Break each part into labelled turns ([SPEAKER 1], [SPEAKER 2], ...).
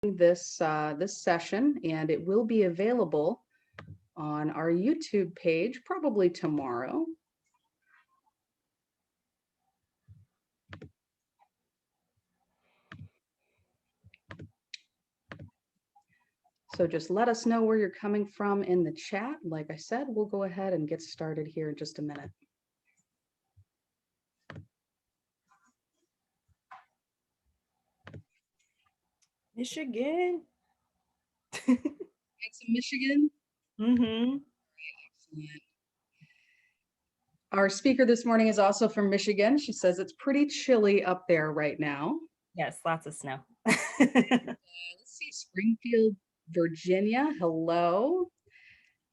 [SPEAKER 1] this session, and it will be available on our YouTube page probably tomorrow. So just let us know where you're coming from in the chat. Like I said, we'll go ahead and get started here in just a minute.
[SPEAKER 2] Michigan.
[SPEAKER 1] It's Michigan.
[SPEAKER 2] Mm-hmm.
[SPEAKER 1] Excellent. Our speaker this morning is also from Michigan. She says it's pretty chilly up there right now.
[SPEAKER 2] Yes, lots of snow.
[SPEAKER 1] Let's see, Springfield, Virginia. Hello.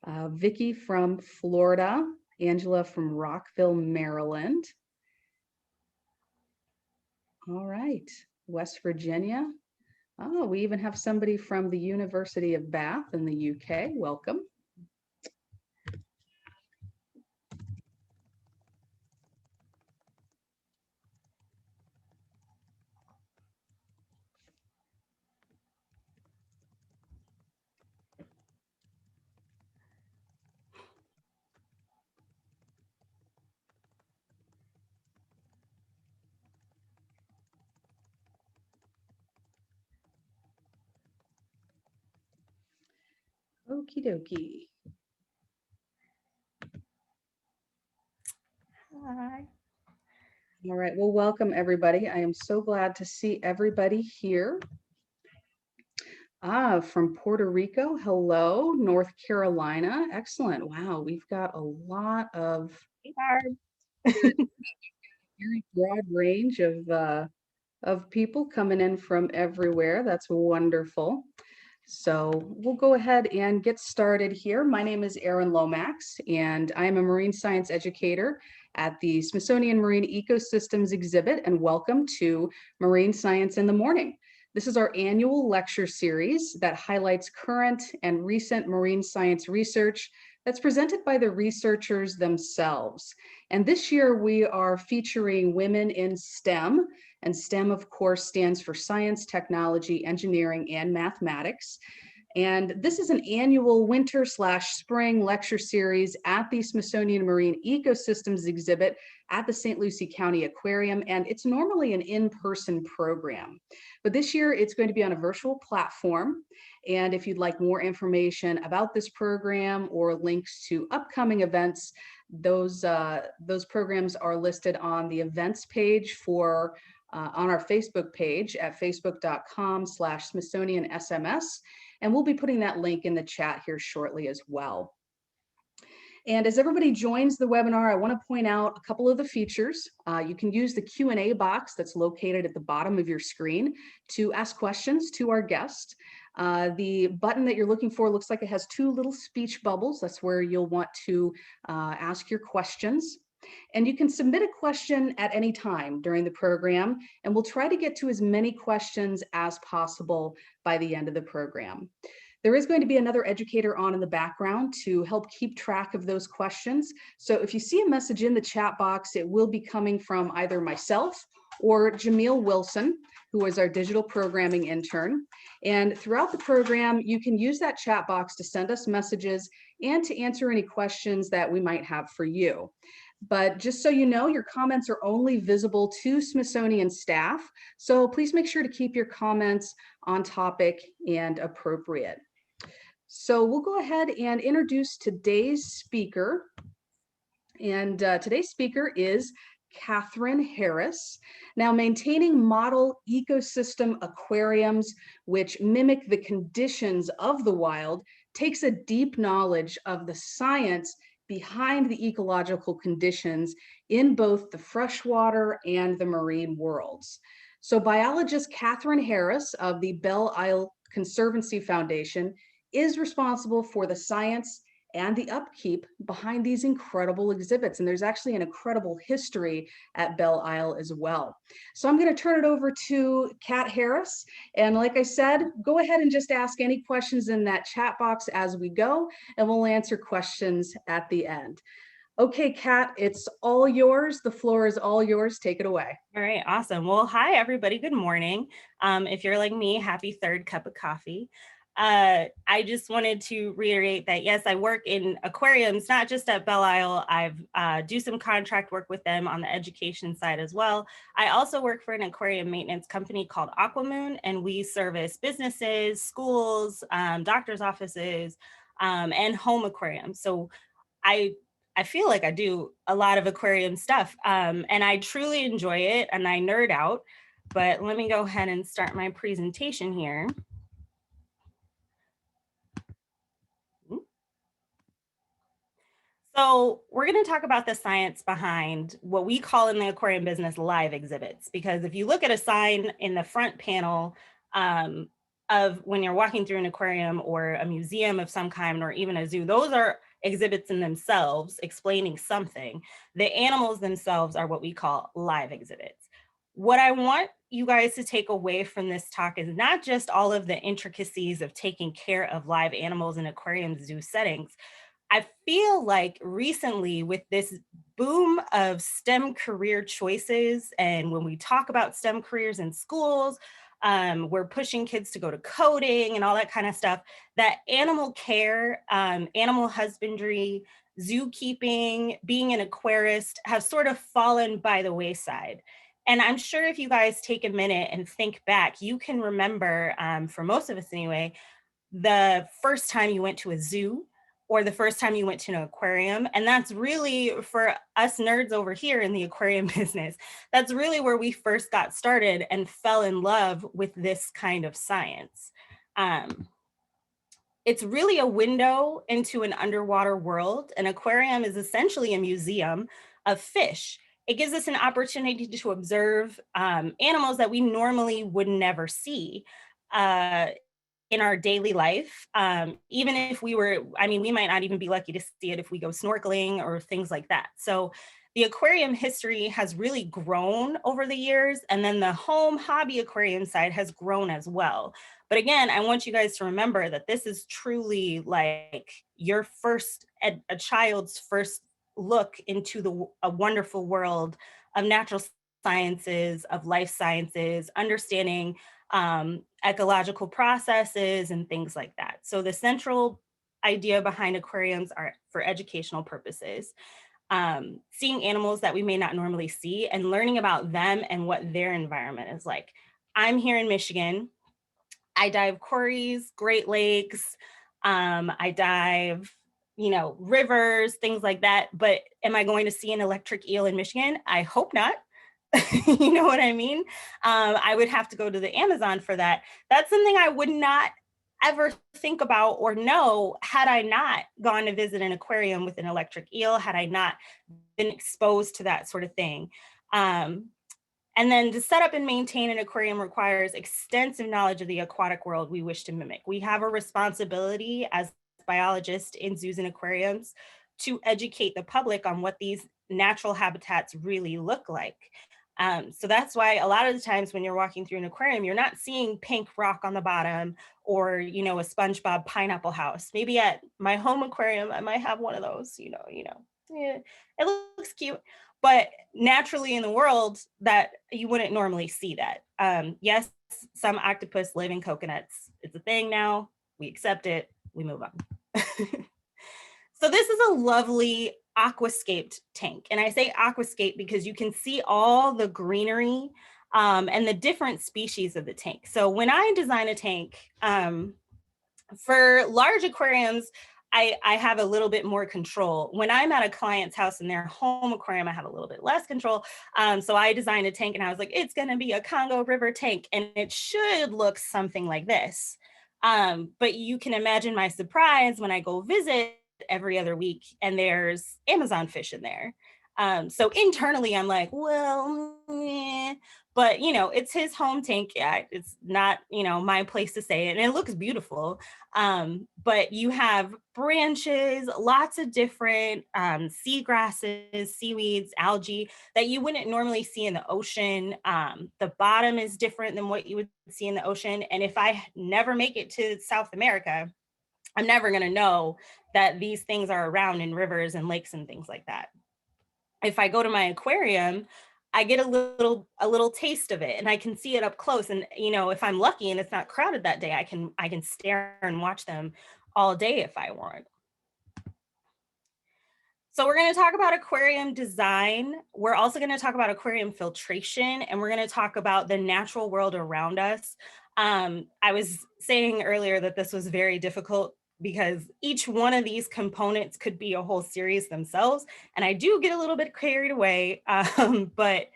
[SPEAKER 1] Vicki from Florida. Angela from Rockville, Maryland. All right, West Virginia. Oh, we even have somebody from the University of Bath in the UK. Welcome. Okie dokie.
[SPEAKER 2] Hi.
[SPEAKER 1] All right, well, welcome everybody. I am so glad to see everybody here. From Puerto Rico, hello. North Carolina, excellent. Wow, we've got a lot of very broad range of people coming in from everywhere. That's wonderful. So we'll go ahead and get started here. My name is Erin Lomax, and I'm a marine science educator at the Smithsonian Marine Ecosystems exhibit, and welcome to Marine Science in the Morning. This is our annual lecture series that highlights current and recent marine science research that's presented by the researchers themselves. And this year we are featuring women in STEM, and STEM, of course, stands for science, technology, engineering, and mathematics. And this is an annual winter/spring lecture series at the Smithsonian Marine Ecosystems exhibit at the St. Lucie County Aquarium. And it's normally an in-person program, but this year it's going to be on a virtual platform. And if you'd like more information about this program or links to upcoming events, those programs are listed on the events page for on our Facebook page at facebook.com/SmithsonianSMS. And we'll be putting that link in the chat here shortly as well. And as everybody joins the webinar, I want to point out a couple of the features. You can use the Q&A box that's located at the bottom of your screen to ask questions to our guest. The button that you're looking for looks like it has two little speech bubbles. That's where you'll want to ask your questions. And you can submit a question at any time during the program, and we'll try to get to as many questions as possible by the end of the program. There is going to be another educator on in the background to help keep track of those questions. So if you see a message in the chat box, it will be coming from either myself or Jamel Wilson, who is our digital programming intern. And throughout the program, you can use that chat box to send us messages and to answer any questions that we might have for you. But just so you know, your comments are only visible to Smithsonian staff. So please make sure to keep your comments on topic and appropriate. So we'll go ahead and introduce today's speaker. And today's speaker is Catherine Harris. Now, maintaining model ecosystem aquariums which mimic the conditions of the wild takes a deep knowledge of the science behind the ecological conditions in both the freshwater and the marine worlds. So biologist Catherine Harris of the Belle Island Conservancy Foundation is responsible for the science and the upkeep behind these incredible exhibits. And there's actually an incredible history at Belle Isle as well. So I'm going to turn it over to Cat Harris. And like I said, go ahead and just ask any questions in that chat box as we go, and we'll answer questions at the end. Okay, Kat, it's all yours. The floor is all yours. Take it away.
[SPEAKER 2] All right, awesome. Well, hi, everybody. Good morning. If you're like me, happy third cup of coffee. I just wanted to reiterate that, yes, I work in aquariums, not just at Belle Isle. I've do some contract work with them on the education side as well. I also work for an aquarium maintenance company called Aquamoon, and we service businesses, schools, doctors' offices, and home aquariums. So I I feel like I do a lot of aquarium stuff, and I truly enjoy it, and I nerd out. But let me go ahead and start my presentation here. So we're going to talk about the science behind what we call in the aquarium business live exhibits, because if you look at a sign in the front panel of when you're walking through an aquarium or a museum of some kind, or even a zoo, those are exhibits in themselves explaining something. The animals themselves are what we call live exhibits. What I want you guys to take away from this talk is not just all of the intricacies of taking care of live animals in aquarium zoo settings. I feel like recently, with this boom of STEM career choices, and when we talk about STEM careers in schools, we're pushing kids to go to coding and all that kind of stuff, that animal care, animal husbandry, zookeeping, being an aquarist have sort of fallen by the wayside. And I'm sure if you guys take a minute and think back, you can remember, for most of us anyway, the first time you went to a zoo or the first time you went to an aquarium. And that's really, for us nerds over here in the aquarium business, that's really where we first got started and fell in love with this kind of science. It's really a window into an underwater world. An aquarium is essentially a museum of fish. It gives us an opportunity to observe animals that we normally would never see in our daily life. Even if we were, I mean, we might not even be lucky to see it if we go snorkeling or things like that. So the aquarium history has really grown over the years, and then the home hobby aquarium side has grown as well. But again, I want you guys to remember that this is truly like your first, a child's first look into a wonderful world of natural sciences, of life sciences, understanding ecological processes and things like that. So the central idea behind aquariums are for educational purposes. Seeing animals that we may not normally see and learning about them and what their environment is like. I'm here in Michigan. I dive quarries, Great Lakes, I dive, rivers, things like that. But am I going to see an electric eel in Michigan? I hope not. You know what I mean? I would have to go to the Amazon for that. That's something I would not ever think about or know had I not gone to visit an aquarium with an electric eel, had I not been exposed to that sort of thing. And then to set up and maintain an aquarium requires extensive knowledge of the aquatic world we wish to mimic. We have a responsibility as biologists in zoos and aquariums to educate the public on what these natural habitats really look like. So that's why a lot of the times when you're walking through an aquarium, you're not seeing pink rock on the bottom or, a SpongeBob pineapple house. Maybe at my home aquarium, I might have one of those, yeah, it looks cute. But naturally in the world that you wouldn't normally see that. Yes, some octopus live in coconuts. It's a thing now. We accept it. We move on. So this is a lovely aquascaped tank. And I say aquascape because you can see all the greenery and the different species of the tank. So when I design a tank, for large aquariums, I have a little bit more control. When I'm at a client's house in their home aquarium, I have a little bit less control. So I designed a tank and I was like, it's going to be a Congo River tank and it should look something like this. But you can imagine my surprise when I go visit every other week and there's Amazon fish in there. So internally I'm like, well, but it's his home tank. Yeah, it's not, my place to say it. And it looks beautiful. But you have branches, lots of different seagrasses, seaweeds, algae that you wouldn't normally see in the ocean. The bottom is different than what you would see in the ocean. And if I never make it to South America, I'm never going to know that these things are around in rivers and lakes and things like that. If I go to my aquarium, I get a little taste of it and I can see it up close. And you know, if I'm lucky and it's not crowded that day, I can stare and watch them all day if I want. So we're going to talk about aquarium design. We're also going to talk about aquarium filtration, and we're going to talk about the natural world around us. I was saying earlier that this was very difficult because each one of these components could be a whole series themselves. And I do get a little bit carried away, but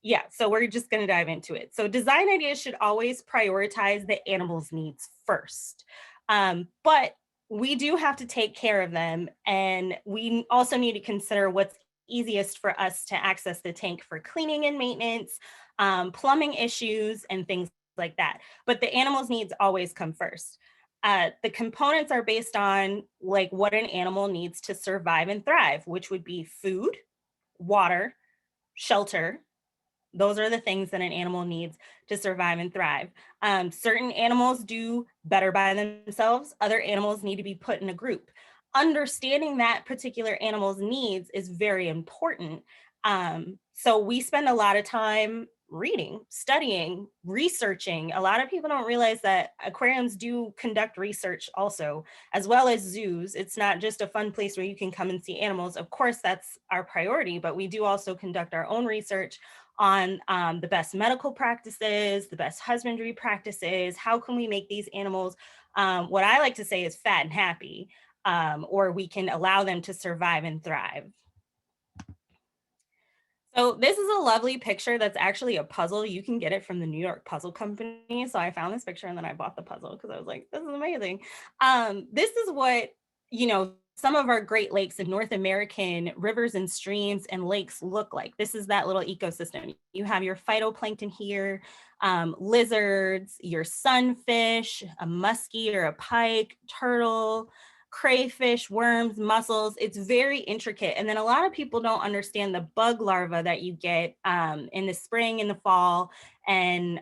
[SPEAKER 2] yeah, so we're just going to dive into it. So design ideas should always prioritize the animal's needs first. But we do have to take care of them. And we also need to consider what's easiest for us to access the tank for cleaning and maintenance, plumbing issues, and things like that. But the animal's needs always come first. The components are based on like what an animal needs to survive and thrive, which would be food, water, shelter. Those are the things that an animal needs to survive and thrive. Certain animals do better by themselves. Other animals need to be put in a group. Understanding that particular animal's needs is very important. So we spend a lot of time reading, studying, researching. A lot of people don't realize that aquariums do conduct research also, as well as zoos. It's not just a fun place where you can come and see animals. Of course, that's our priority, but we do also conduct our own research on the best medical practices, the best husbandry practices. How can we make these animals, what I like to say is fat and happy, or we can allow them to survive and thrive. So this is a lovely picture that's actually a puzzle. You can get it from the New York Puzzle Company. So I found this picture and then I bought the puzzle because I was like, this is amazing. This is what, you know, some of our Great Lakes and North American rivers and streams and lakes look like. This is that little ecosystem. You have your phytoplankton here, lizards, your sunfish, a muskie or a pike, turtle, crayfish, worms, mussels. It's very intricate. And then a lot of people don't understand the bug larva that you get in the spring, in the fall, and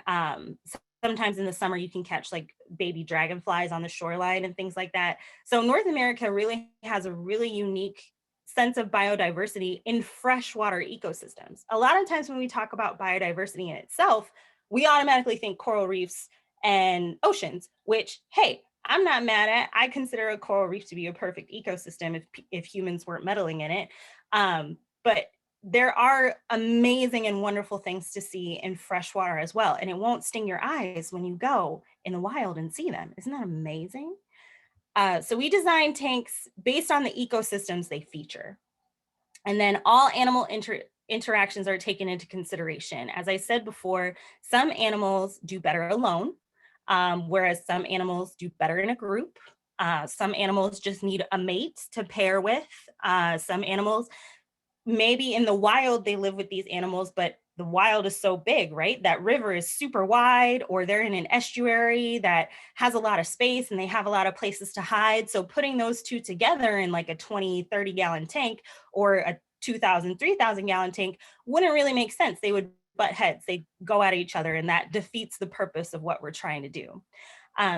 [SPEAKER 2] sometimes in the summer you can catch like baby dragonflies on the shoreline and things like that. So North America really has a really unique sense of biodiversity in freshwater ecosystems. A lot of times when we talk about biodiversity in itself, we automatically think coral reefs and oceans, which, hey, I'm not mad at. I consider a coral reef to be a perfect ecosystem if humans weren't meddling in it. But there are amazing and wonderful things to see in freshwater as well. And it won't sting your eyes when you go in the wild and see them. Isn't that amazing? So we design tanks based on the ecosystems they feature. And then all animal interactions are taken into consideration. As I said before, some animals do better alone, whereas some animals do better in a group. Some animals just need a mate to pair with. Some animals, maybe in the wild, they live with these animals, but the wild is so big, right? That river is super wide, or they're in an estuary that has a lot of space and they have a lot of places to hide. So putting those two together in like a 20, 30 gallon tank or a 2,000, 3,000 gallon tank wouldn't really make sense. They would butt heads, they go at each other, and that defeats the purpose of what we're trying to do.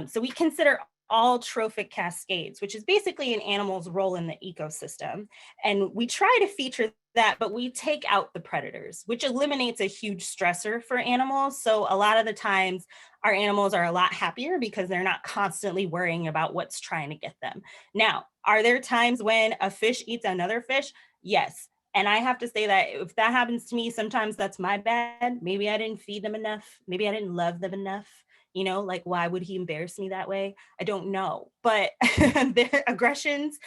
[SPEAKER 2] So we consider all trophic cascades, which is basically an animal's role in the ecosystem. And we try to feature that, but we take out the predators, which eliminates a huge stressor for animals. So a lot of the times our animals are a lot happier because they're not constantly worrying about what's trying to get them. Now, are there times when a fish eats another fish? Yes. And I have to say that if that happens to me, sometimes that's my bad. Maybe I didn't feed them enough. Maybe I didn't love them enough. You know, like, why would he embarrass me that way? I don't know. But their aggressions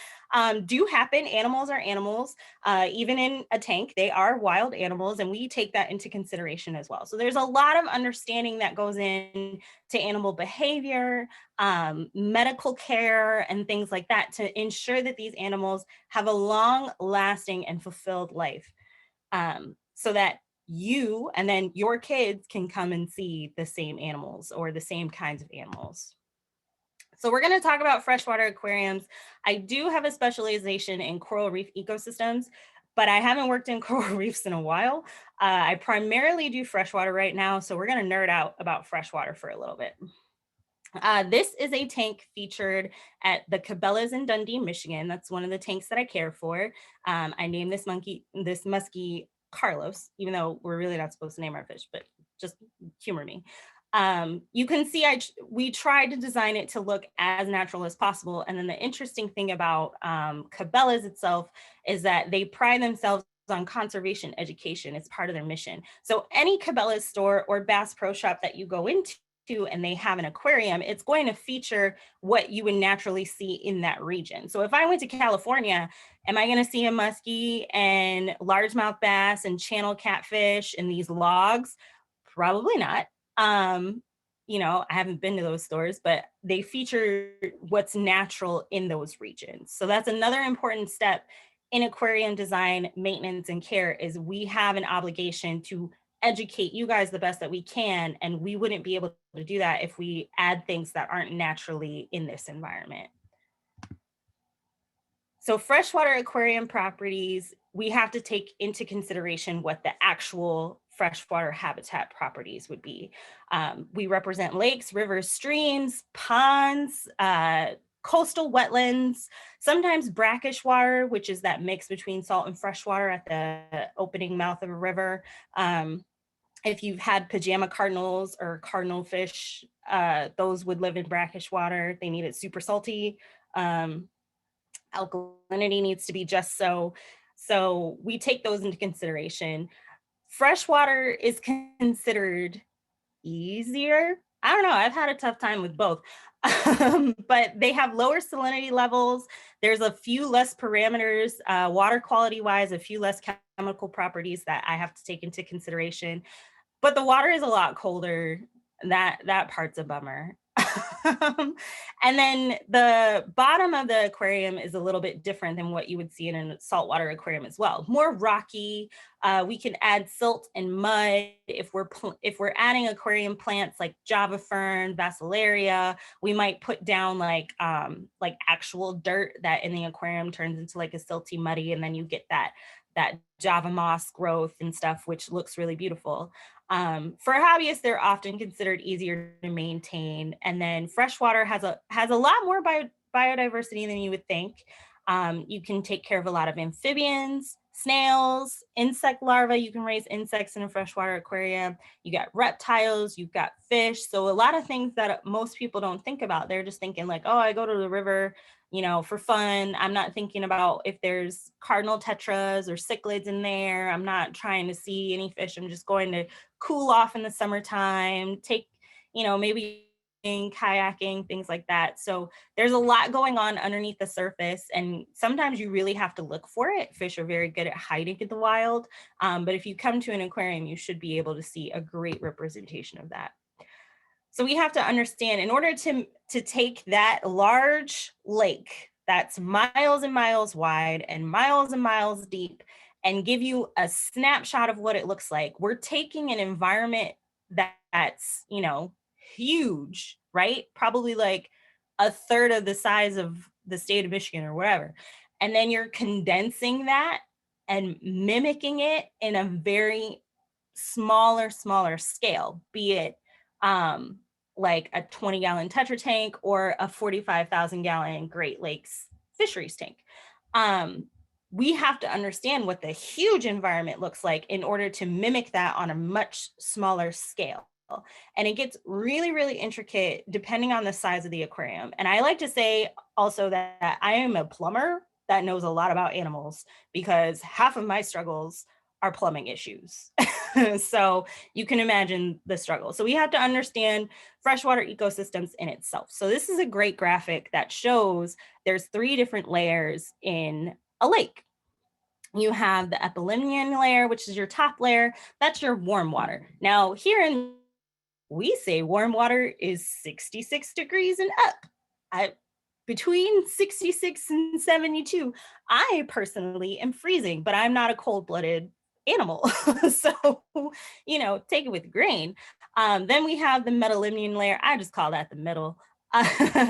[SPEAKER 2] do happen. Animals are animals. Even in a tank, they are wild animals, and we take that into consideration as well. So there's a lot of understanding that goes in to animal behavior, medical care, and things like that to ensure that these animals have a long lasting and fulfilled life, so that you and then your kids can come and see the same animals or the same kinds of animals. So we're going to talk about freshwater aquariums. I do have a specialization in coral reef ecosystems, but I haven't worked in coral reefs in a while. I primarily do freshwater right now, so we're going to nerd out about freshwater for a little bit. This is a tank featured at the Cabela's in Dundee, Michigan. That's one of the tanks that I care for. I named this muskie Carlos, even though we're really not supposed to name our fish, but just humor me. You can see we tried to design it to look as natural as possible. And then the interesting thing about Cabela's itself is that they pride themselves on conservation education. It's part of their mission. So any Cabela's store or Bass Pro Shop that you go into and they have an aquarium, it's going to feature what you would naturally see in that region. So if I went to California, am I going to see a muskie and largemouth bass and channel catfish in these logs? Probably not. You know, I haven't been to those stores, but they feature what's natural in those regions. So that's another important step in aquarium design, maintenance, and care is we have an obligation to educate you guys the best that we can. And we wouldn't be able to do that if we add things that aren't naturally in this environment. So freshwater aquarium properties, we have to take into consideration what the actual freshwater habitat properties would be. We represent lakes, rivers, streams, ponds, coastal wetlands, sometimes brackish water, which is that mix between salt and freshwater at the opening mouth of a river. If you've had pajama cardinals or cardinal fish, those would live in brackish water. They need it super salty. Alkalinity needs to be just so. So we take those into consideration. Freshwater is considered easier. I don't know. I've had a tough time with both. But they have lower salinity levels. There's a few less parameters, water quality wise, a few less chemical properties that I have to take into consideration. But the water is a lot colder. That part's a bummer. And then the bottom of the aquarium is a little bit different than what you would see in a saltwater aquarium as well. More rocky. We can add silt and mud. If we're adding aquarium plants like Java fern, Basilaria, we might put down like actual dirt that in the aquarium turns into like a silty muddy, and then you get that Java moss growth and stuff, which looks really beautiful. For hobbyists, they're often considered easier to maintain. And then freshwater has a lot more biodiversity than you would think. You can take care of a lot of amphibians, snails, insect larvae. You can raise insects in a freshwater aquarium. You got reptiles, you've got fish. So a lot of things that most people don't think about. They're just thinking like, oh, I go to the river, you know, for fun. I'm not thinking about if there's cardinal tetras or cichlids in there. I'm not trying to see any fish. I'm just going to cool off in the summertime, take, you know, maybe kayaking, things like that. So there's a lot going on underneath the surface, and sometimes you really have to look for it. Fish are very good at hiding in the wild, but if you come to an aquarium, you should be able to see a great representation of that. So we have to understand, in order to take that large lake that's miles and miles wide and miles deep and give you a snapshot of what it looks like, we're taking an environment that's, you know, huge, right? Probably like a third of the size of the state of Michigan or whatever. And then you're condensing that and mimicking it in a very smaller scale, be it like a 20-gallon Tetra tank or a 45,000-gallon Great Lakes fisheries tank. We have to understand what the huge environment looks like in order to mimic that on a much smaller scale. And it gets really, really intricate depending on the size of the aquarium. And I like to say also that I am a plumber that knows a lot about animals, because half of my struggles are plumbing issues. So you can imagine the struggle. So we have to understand freshwater ecosystems in itself. So this is a great graphic that shows there's 3 different layers in a lake. You have the epilymnion layer, which is your top layer. That's your warm water. Now here we say warm water is 66 degrees and up. Between 66 and 72, I personally am freezing, but I'm not a cold-blooded animal. So, you know, take it with a grain. Then we have the metalimnion layer. I just call that the middle.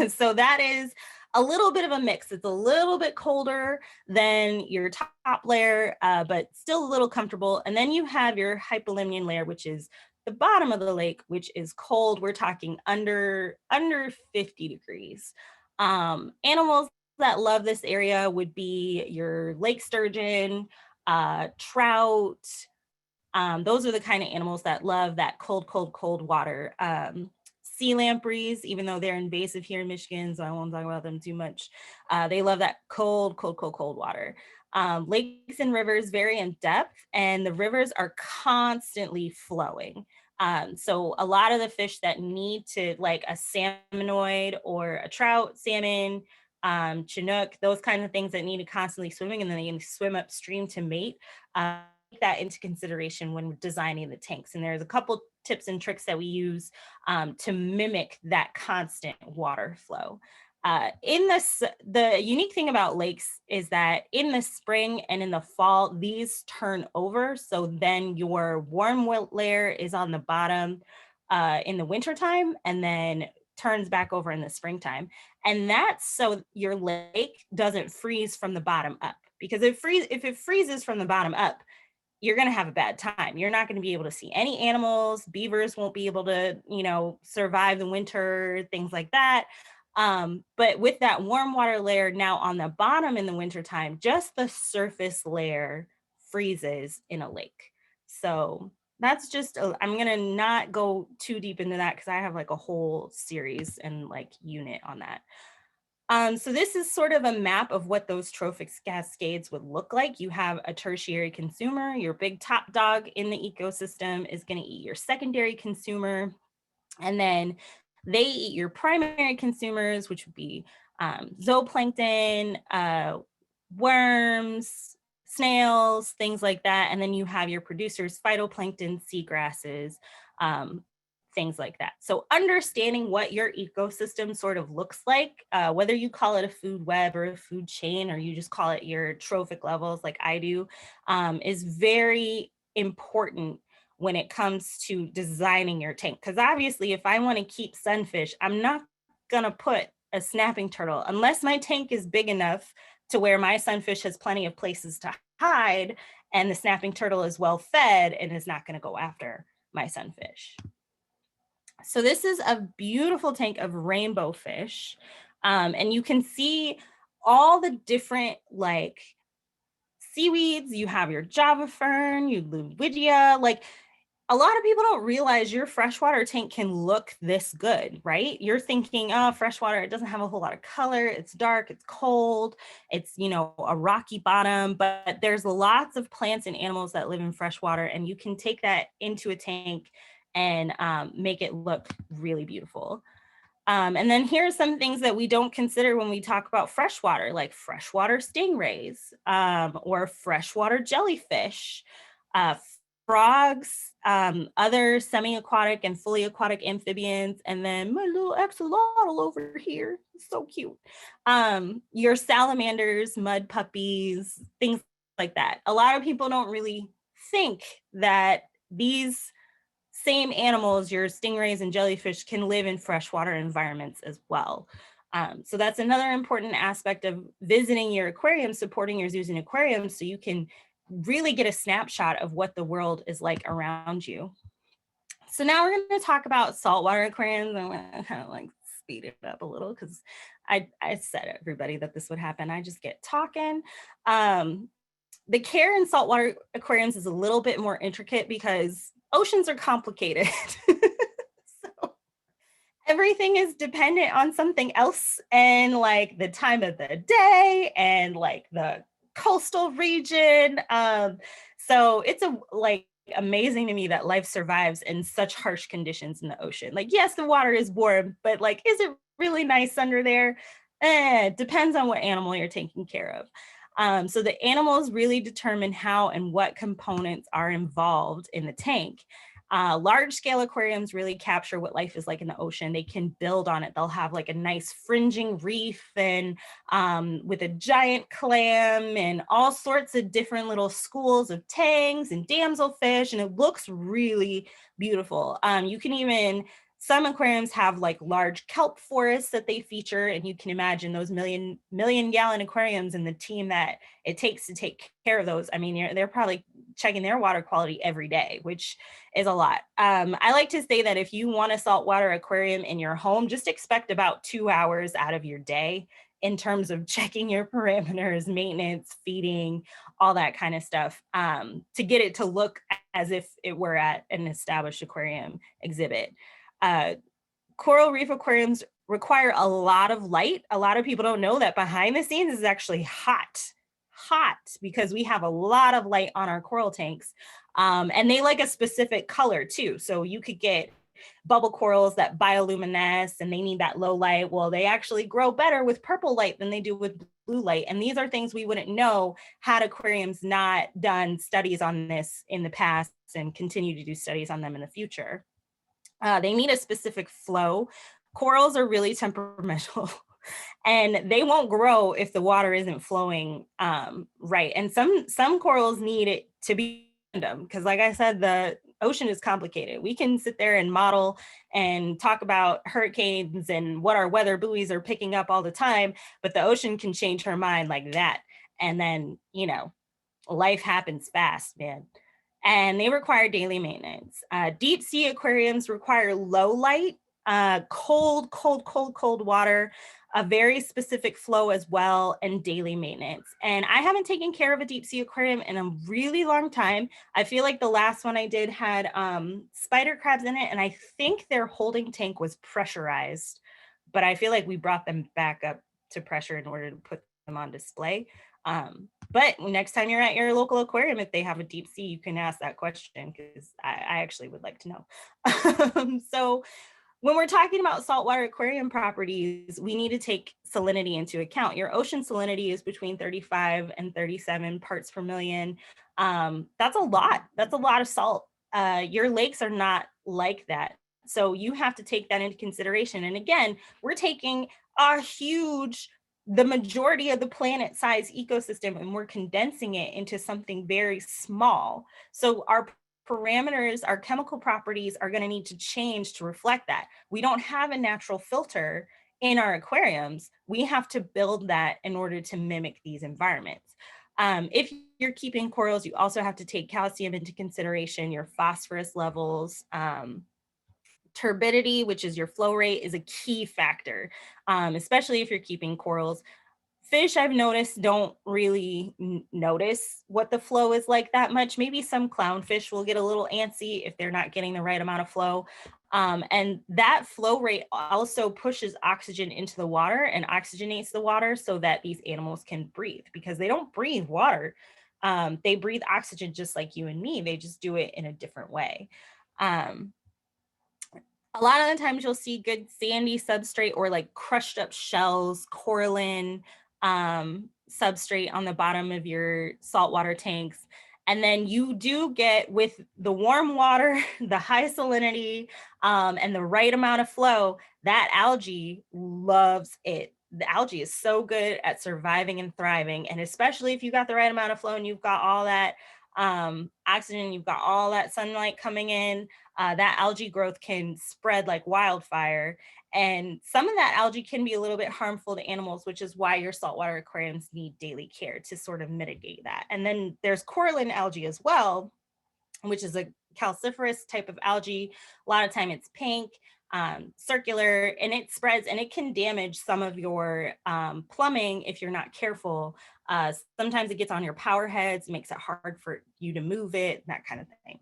[SPEAKER 2] So that is a little bit of a mix. It's a little bit colder than your top layer, but still a little comfortable. And then you have your hypolimnion layer, which is the bottom of the lake, which is cold. We're talking under 50 degrees. Animals that love this area would be your lake sturgeon, trout. Those are the kind of animals that love that cold water. Sea lampreys, even though they're invasive here in Michigan, so I won't talk about them too much. They love that cold water. Lakes and rivers vary in depth, and the rivers are constantly flowing. So a lot of the fish that need to, like a salmonoid or a trout, salmon, Chinook, those kind of things that need to constantly swimming, and then they can swim upstream to mate. Take that into consideration when designing the tanks. And there's a couple tips and tricks that we use to mimic that constant water flow. In this, the unique thing about lakes is that in the spring and in the fall, these turn over. So then your warm layer is on the bottom in the wintertime, and then turns back over in the springtime. And that's so your lake doesn't freeze from the bottom up. Because if it freezes from the bottom up, you're going to have a bad time. You're not going to be able to see any animals. Beavers won't be able to, survive the winter, things like that. But with that warm water layer now on the bottom in the wintertime, just the surface layer freezes in a lake. So that's just, I'm going to not go too deep into that because I have like a whole series and like unit on that. So this is sort of a map of what those trophic cascades would look like. You have a tertiary consumer. Your big top dog in the ecosystem is going to eat your secondary consumer. And then they eat your primary consumers, which would be zooplankton, worms, snails, things like that. And then you have your producers, phytoplankton, seagrasses, things like that. So understanding what your ecosystem sort of looks like, whether you call it a food web or a food chain, or you just call it your trophic levels like I do, is very important when it comes to designing your tank. Because obviously, if I want to keep sunfish, I'm not going to put a snapping turtle unless my tank is big enough to where my sunfish has plenty of places to hide and the snapping turtle is well fed and is not going to go after my sunfish. So this is a beautiful tank of rainbow fish. And you can see all the different like seaweeds. You have your Java fern, you Ludwigia, like a lot of people don't realize your freshwater tank can look this good, right? You're thinking, oh, freshwater, it doesn't have a whole lot of color. It's dark, it's cold, it's, a rocky bottom, but there's lots of plants and animals that live in freshwater, and you can take that into a tank and make it look really beautiful. And then here's some things that we don't consider when we talk about freshwater, like freshwater stingrays or freshwater jellyfish, frogs, other semi-aquatic and fully aquatic amphibians, and then my little axolotl over here, so cute. Your salamanders, mud puppies, things like that. A lot of people don't really think that these same animals, your stingrays and jellyfish, can live in freshwater environments as well. So that's another important aspect of visiting your aquarium, supporting your zoos and aquariums, so you can really get a snapshot of what the world is like around you. So now we're going to talk about saltwater aquariums. I'm going to kind of like speed it up a little because I said everybody that this would happen. I just get talking. The care in saltwater aquariums is a little bit more intricate because oceans are complicated. So everything is dependent on something else, and like the time of the day and like the coastal region. So it's amazing to me that life survives in such harsh conditions in the ocean. Like, yes, the water is warm, but like, is it really nice under there? Depends on what animal you're taking care of. So the animals really determine how and what components are involved in the tank. Large scale aquariums really capture what life is like in the ocean. They can build on it. They'll have like a nice fringing reef and with a giant clam and all sorts of different little schools of tangs and damselfish, and it looks really beautiful. You can even Some aquariums have like large kelp forests that they feature, and you can imagine those million gallon aquariums and the team that it takes to take care of those. I mean, they're probably checking their water quality every day, which is a lot. I like to say that if you want a saltwater aquarium in your home, just expect about 2 hours out of your day in terms of checking your parameters, maintenance, feeding, all that kind of stuff, to get it to look as if it were at an established aquarium exhibit. Uh, Coral reef aquariums require a lot of light. A lot of people don't know that behind the scenes is actually hot because we have a lot of light on our coral tanks. And they like a specific color too. So you could get bubble corals that bioluminesce and they need that low light. Well, they actually grow better with purple light than they do with blue light. And these are things we wouldn't know had aquariums not done studies on this in the past and continue to do studies on them in the future. They need a specific flow. Corals are really temperamental and they won't grow if the water isn't flowing right. And some corals need it to be random because, like I said, the ocean is complicated. We can sit there and model and talk about hurricanes and what our weather buoys are picking up all the time, but the ocean can change her mind like that. And then, life happens fast, man. And they require daily maintenance. Deep sea aquariums require low light, cold water, a very specific flow as well, and daily maintenance. And I haven't taken care of a deep sea aquarium in a really long time. I feel like the last one I did had spider crabs in it, and I think their holding tank was pressurized, but I feel like we brought them back up to pressure in order to put them on display. But next time you're at your local aquarium, if they have a deep sea, you can ask that question because I actually would like to know. So when we're talking about saltwater aquarium properties, we need to take salinity into account. Your ocean salinity is between 35 and 37 parts per million. That's a lot. That's a lot of salt. Your lakes are not like that. So you have to take that into consideration. And again, we're taking the majority of the planet size ecosystem and we're condensing it into something very small. So our parameters, our chemical properties are going to need to change to reflect that. We don't have a natural filter in our aquariums. We have to build that in order to mimic these environments. If you're keeping corals, you also have to take calcium into consideration, your phosphorus levels, turbidity, which is your flow rate, is a key factor, especially if you're keeping corals. Fish, I've noticed, don't really notice what the flow is like that much. Maybe some clownfish will get a little antsy if they're not getting the right amount of flow. And that flow rate also pushes oxygen into the water and oxygenates the water so that these animals can breathe, because they don't breathe water. They breathe oxygen just like you and me. They just do it in a different way. A lot of the times you'll see good sandy substrate or like crushed up shells, coralline substrate on the bottom of your saltwater tanks. And then you do get, with the warm water, the high salinity, and the right amount of flow, that algae loves it. The algae is so good at surviving and thriving. And especially if you got the right amount of flow and you've got all that oxygen, you've got all that sunlight coming in, that algae growth can spread like wildfire. And some of that algae can be a little bit harmful to animals, which is why your saltwater aquariums need daily care to sort of mitigate that. And then there's coralline algae as well, which is a calciferous type of algae. A lot of time it's pink, circular, and it spreads and it can damage some of your plumbing if you're not careful. Sometimes it gets on your power heads, makes it hard for you to move it, that kind of thing.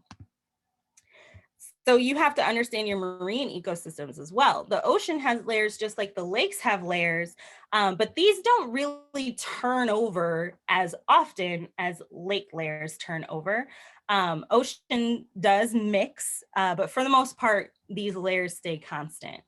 [SPEAKER 2] So you have to understand your marine ecosystems as well. The ocean has layers just like the lakes have layers, but these don't really turn over as often as lake layers turn over. Ocean does mix, but for the most part, these layers stay constant.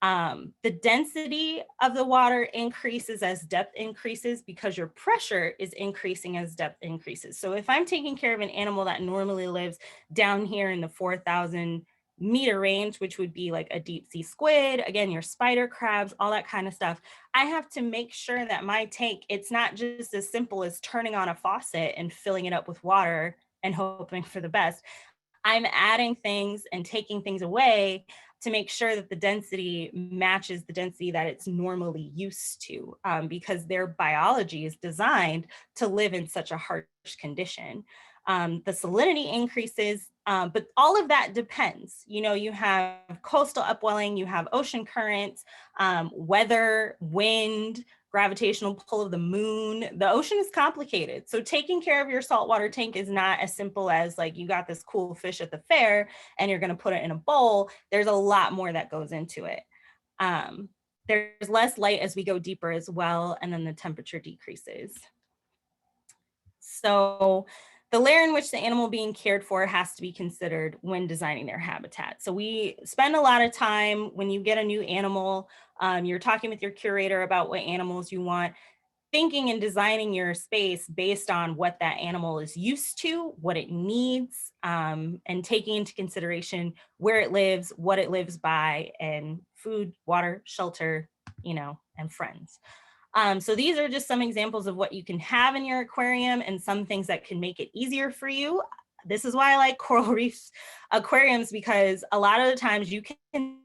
[SPEAKER 2] The density of the water increases as depth increases because your pressure is increasing as depth increases. So if I'm taking care of an animal that normally lives down here in the 4,000 meter range, which would be like a deep sea squid, again, your spider crabs, all that kind of stuff, I have to make sure that my tank, it's not just as simple as turning on a faucet and filling it up with water and hoping for the best. I'm adding things and taking things away to make sure that the density matches the density that it's normally used to, because their biology is designed to live in such a harsh condition. The salinity increases, but all of that depends. You know, you have coastal upwelling, you have ocean currents, weather, wind, gravitational pull of the moon. The ocean is complicated. So taking care of your saltwater tank is not as simple as like, you got this cool fish at the fair and you're going to put it in a bowl. There's a lot more that goes into it. There's less light as we go deeper as well, and then the temperature decreases. So the layer in which the animal being cared for has to be considered when designing their habitat. So we spend a lot of time when you get a new animal, you're talking with your curator about what animals you want, thinking and designing your space based on what that animal is used to, what it needs, and taking into consideration where it lives, what it lives by, and food, water, shelter, you know, and friends. So these are just some examples of what you can have in your aquarium and some things that can make it easier for you. This is why I like coral reefs aquariums, because a lot of the times you can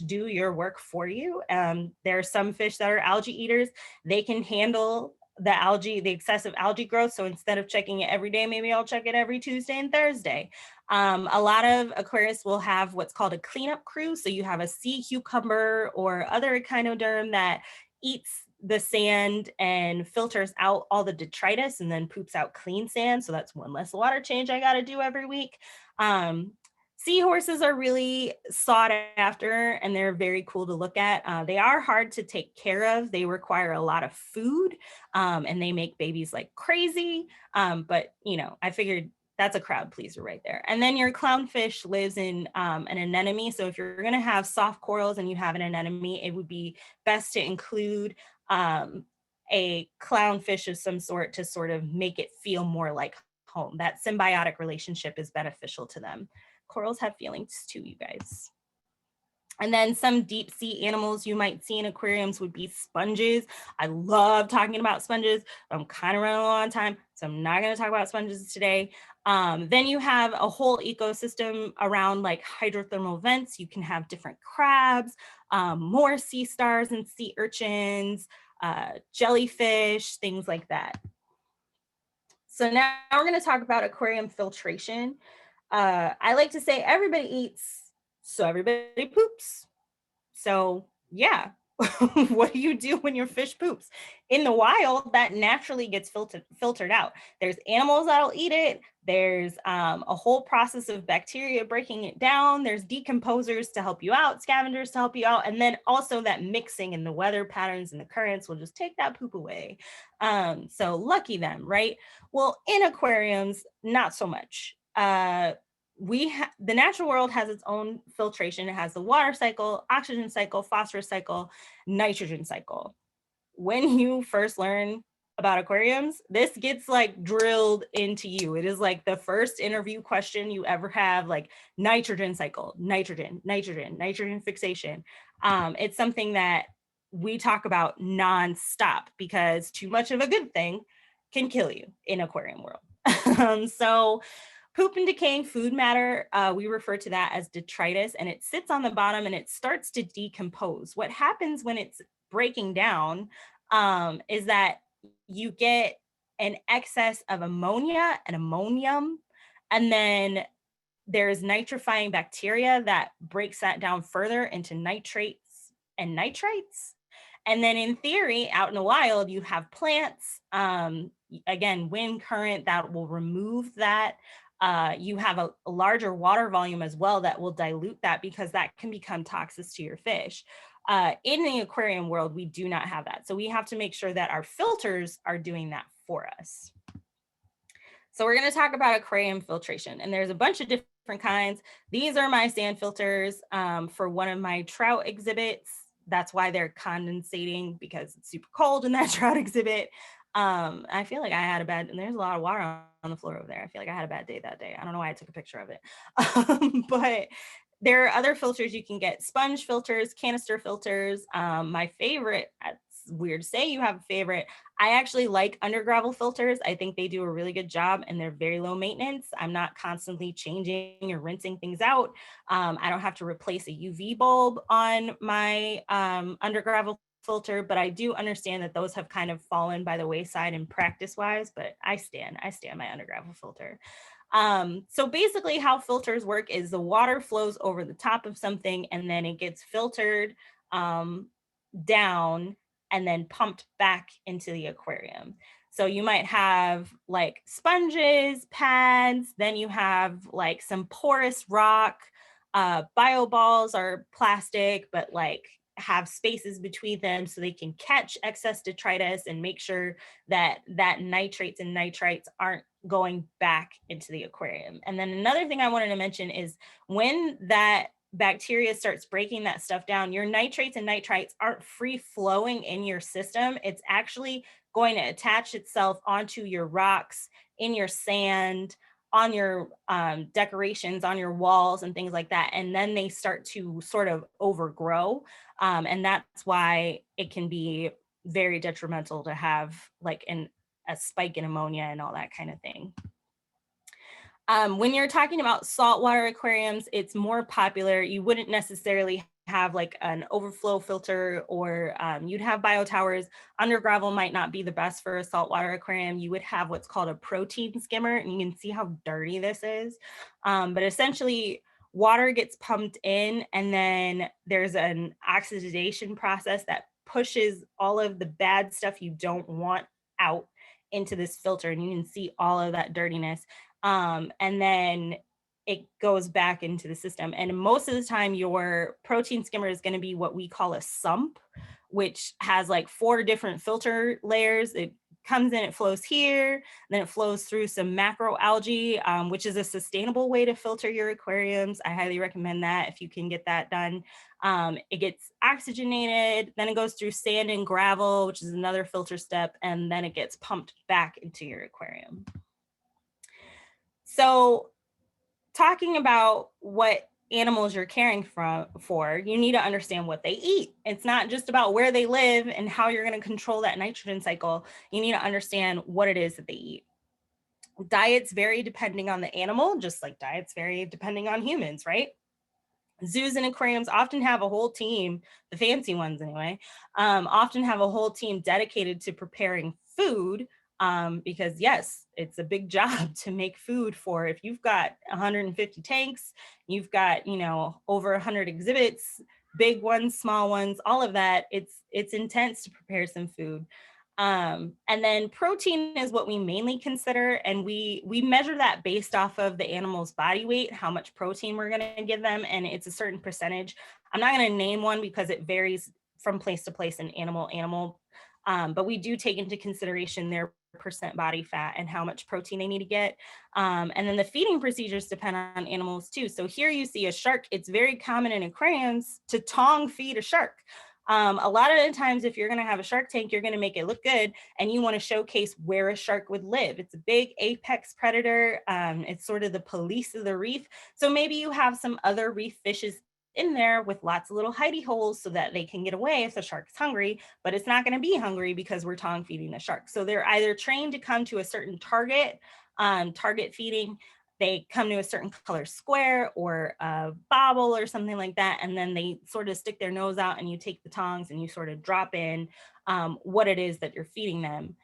[SPEAKER 2] do your work for you. There are some fish that are algae eaters. They can handle the algae, the excessive algae growth. So instead of checking it every day, maybe I'll check it every Tuesday and Thursday. A lot of aquarists will have what's called a cleanup crew. So you have a sea cucumber or other echinoderm that eats the sand and filters out all the detritus and then poops out clean sand. So that's one less water change I got to do every week. Seahorses are really sought after and they're very cool to look at. They are hard to take care of. They require a lot of food and they make babies like crazy. But you know, I figured that's a crowd pleaser right there. And then your clownfish lives in an anemone. So if you're going to have soft corals and you have an anemone, it would be best to include a clownfish of some sort to sort of make it feel more like home. That symbiotic relationship is beneficial to them. Corals have feelings too, you guys. And then some deep sea animals you might see in aquariums would be sponges. I love talking about sponges. I'm kind of running low on time, so I'm not going to talk about sponges today. Then you have a whole ecosystem around like hydrothermal vents. You can have different crabs, more sea stars and sea urchins, jellyfish, things like that. So now we're going to talk about aquarium filtration. I like to say everybody eats, so everybody poops. So yeah, what do you do when your fish poops? In the wild, that naturally gets filtered out. There's animals that'll eat it. There's a whole process of bacteria breaking it down. There's decomposers to help you out, scavengers to help you out. And then also that mixing in the weather patterns and the currents will just take that poop away. So lucky them, right? Well, in aquariums, not so much. The natural world has its own filtration. It has the water cycle, oxygen cycle, phosphorus cycle, nitrogen cycle. When you first learn about aquariums, this gets like drilled into you. It is like the first interview question you ever have, like nitrogen cycle, nitrogen fixation. It's something that we talk about nonstop because too much of a good thing can kill you in aquarium world. So poop and decaying food matter, we refer to that as detritus, and it sits on the bottom and it starts to decompose. What happens when it's breaking down is that you get an excess of ammonia and ammonium, and then there's nitrifying bacteria that breaks that down further into nitrates and nitrites. And then in theory, out in the wild, you have plants, again, wind current that will remove that. You have a larger water volume as well that will dilute that because that can become toxic to your fish. In the aquarium world, we do not have that. So we have to make sure that our filters are doing that for us. So we're going to talk about aquarium filtration, and there's a bunch of different kinds. These are my sand filters for one of my trout exhibits. That's why they're condensating, because it's super cold in that trout exhibit. I feel like I had a bad, and there's a lot of water on the floor over there. I feel like I had a bad day that day. I don't know why I took a picture of it. But there are other filters you can get, sponge filters, canister filters. My favorite, it's weird to say you have a favorite. I actually like under gravel filters. I think they do a really good job and they're very low maintenance. I'm not constantly changing or rinsing things out. I don't have to replace a UV bulb on my under gravel filter, but I do understand that those have kind of fallen by the wayside in practice wise, but I stand my under gravel filter. So basically how filters work is the water flows over the top of something and then it gets filtered down and then pumped back into the aquarium. So you might have like sponges, pads, then you have like some porous rock. Bio balls are plastic, but like have spaces between them so they can catch excess detritus and make sure that nitrates and nitrites aren't going back into the aquarium. And then another thing I wanted to mention is when that bacteria starts breaking that stuff down, your nitrates and nitrites aren't free flowing in your system. It's actually going to attach itself onto your rocks, in your sand, on your decorations, on your walls and things like that. And then they start to sort of overgrow. And that's why it can be very detrimental to have like a spike in ammonia and all that kind of thing. When you're talking about saltwater aquariums, it's more popular. You wouldn't necessarily have like an overflow filter or you'd have biotowers. Under gravel might not be the best for a saltwater aquarium. You would have what's called a protein skimmer, and you can see how dirty this is. But essentially, water gets pumped in and then there's an oxidation process that pushes all of the bad stuff you don't want out into this filter, and you can see all of that dirtiness. And then it goes back into the system. And most of the time, your protein skimmer is going to be what we call a sump, which has like 4 different filter layers. It comes in, it flows here, then it flows through some macro algae, which is a sustainable way to filter your aquariums. I highly recommend that if you can get that done. It gets oxygenated, then it goes through sand and gravel, which is another filter step, and then it gets pumped back into your aquarium. So talking about what animals you're caring for, you need to understand what they eat. It's not just about where they live and how you're going to control that nitrogen cycle. You need to understand what it is that they eat. Diets vary depending on the animal, just like diets vary depending on humans, right? Zoos and aquariums often have a whole team, the fancy ones anyway, often have a whole team dedicated to preparing food. Because yes, it's a big job to make food for. If you've got 150 tanks, you've got, you know, over 100 exhibits, big ones, small ones, all of that, it's intense to prepare some food. And then protein is what we mainly consider, and we measure that based off of the animal's body weight, how much protein we're going to give them, and it's a certain percentage. I'm not going to name one because it varies from place to place and animal, but we do take into consideration their percent body fat and how much protein they need to get. And then the feeding procedures depend on animals too. So here you see a shark. It's very common in aquariums to tong feed a shark. A lot of the times, if you're going to have a shark tank, you're going to make it look good and you want to showcase where a shark would live. It's a big apex predator. It's sort of the police of the reef. So maybe you have some other reef fishes in there with lots of little hidey holes so that they can get away if the shark's hungry, but it's not going to be hungry because we're tongue feeding the shark. So they're either trained to come to a certain target feeding. They come to a certain color square or a bobble or something like that, and then they sort of stick their nose out and you take the tongs and you sort of drop in what it is that you're feeding them.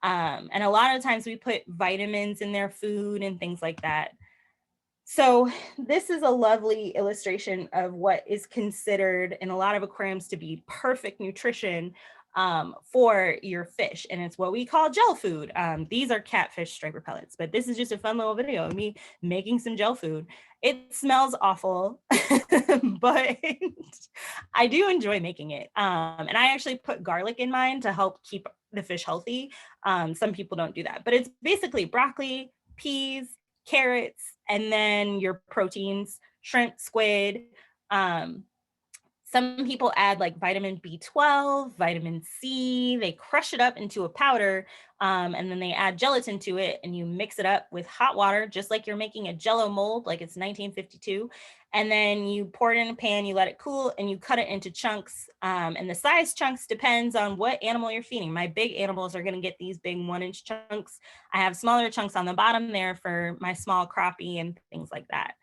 [SPEAKER 2] And a lot of times we put vitamins in their food and things like that. So this is a lovely illustration of what is considered in a lot of aquariums to be perfect nutrition for your fish. And it's what we call gel food. These are catfish striper pellets, but this is just a fun little video of me making some gel food. It smells awful, but I do enjoy making it. And I actually put garlic in mine to help keep the fish healthy. Some people don't do that, but it's basically broccoli, peas, carrots, and then your proteins, shrimp, squid, some Some people add like vitamin B12, vitamin C, they crush it up into a powder, and then they add gelatin to it, and you mix it up with hot water, just like you're making a Jello mold, like it's 1952. And then you pour it in a pan, you let it cool, and you cut it into chunks. And the size chunks depends on what animal you're feeding. My big animals are gonna get these big 1-inch chunks. I have smaller chunks on the bottom there for my small crappie and things like that.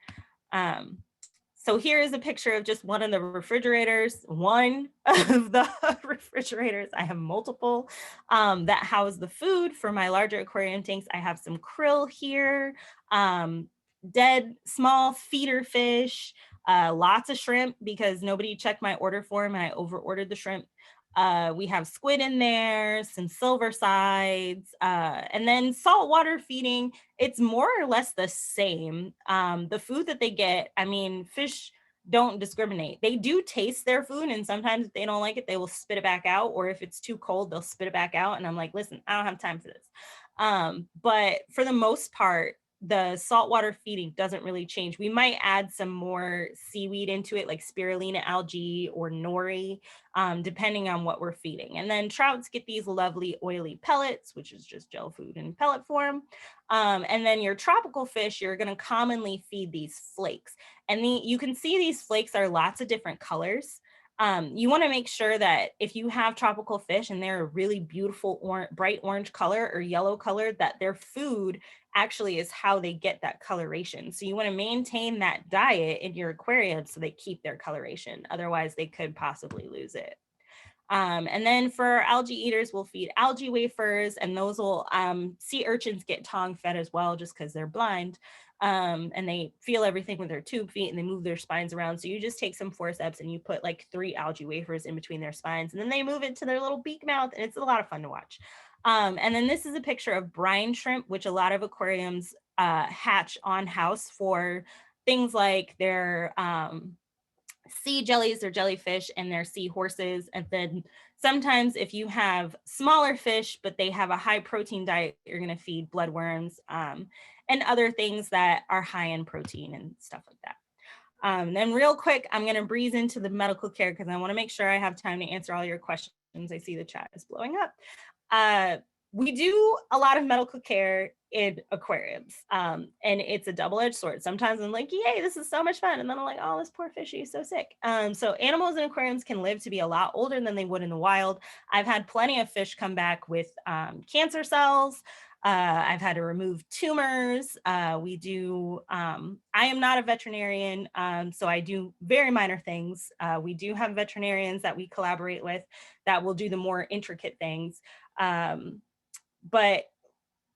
[SPEAKER 2] So here is a picture of just one of the refrigerators, one of the refrigerators. I have multiple that house the food for my larger aquarium tanks. I have some krill here, dead small feeder fish, lots of shrimp because nobody checked my order form and I over ordered the shrimp. We have squid in there, some silver sides, and then saltwater feeding. It's more or less the same. The food that they get, I mean, fish don't discriminate. They do taste their food, and sometimes if they don't like it, they will spit it back out, or if it's too cold, they'll spit it back out. And I'm like, listen, I don't have time for this. But for the most part, the saltwater feeding doesn't really change. We might add some more seaweed into it, like spirulina algae or nori, depending on what we're feeding. And then trouts get these lovely oily pellets, which is just gel food in pellet form. And then your tropical fish, you're going to commonly feed these flakes. And you can see these flakes are lots of different colors. You want to make sure that if you have tropical fish and they're a really beautiful bright orange color or yellow color, that their food actually is how they get that coloration. So you want to maintain that diet in your aquarium so they keep their coloration. Otherwise, they could possibly lose it. And then for algae eaters, we'll feed algae wafers, and those will, sea urchins get tongue fed as well, just because they're blind. And they feel everything with their tube feet and they move their spines around. So you just take some forceps and you put like 3 algae wafers in between their spines, and then they move it to their little beak mouth, and it's a lot of fun to watch. And then this is a picture of brine shrimp, which a lot of aquariums hatch on house for things like their sea jellies or jellyfish and their sea horses. And then sometimes if you have smaller fish, but they have a high protein diet, you're going to feed bloodworms and other things that are high in protein and stuff like that. Then real quick, I'm going to breeze into the medical care because I want to make sure I have time to answer all your questions. I see the chat is blowing up. We do a lot of medical care in aquariums, and it's a double-edged sword. Sometimes I'm like, yay, this is so much fun. And then I'm like, oh, this poor fishy is so sick. So animals in aquariums can live to be a lot older than they would in the wild. I've had plenty of fish come back with cancer cells. I've had to remove tumors. I am not a veterinarian, so I do very minor things. We do have veterinarians that we collaborate with that will do the more intricate things. But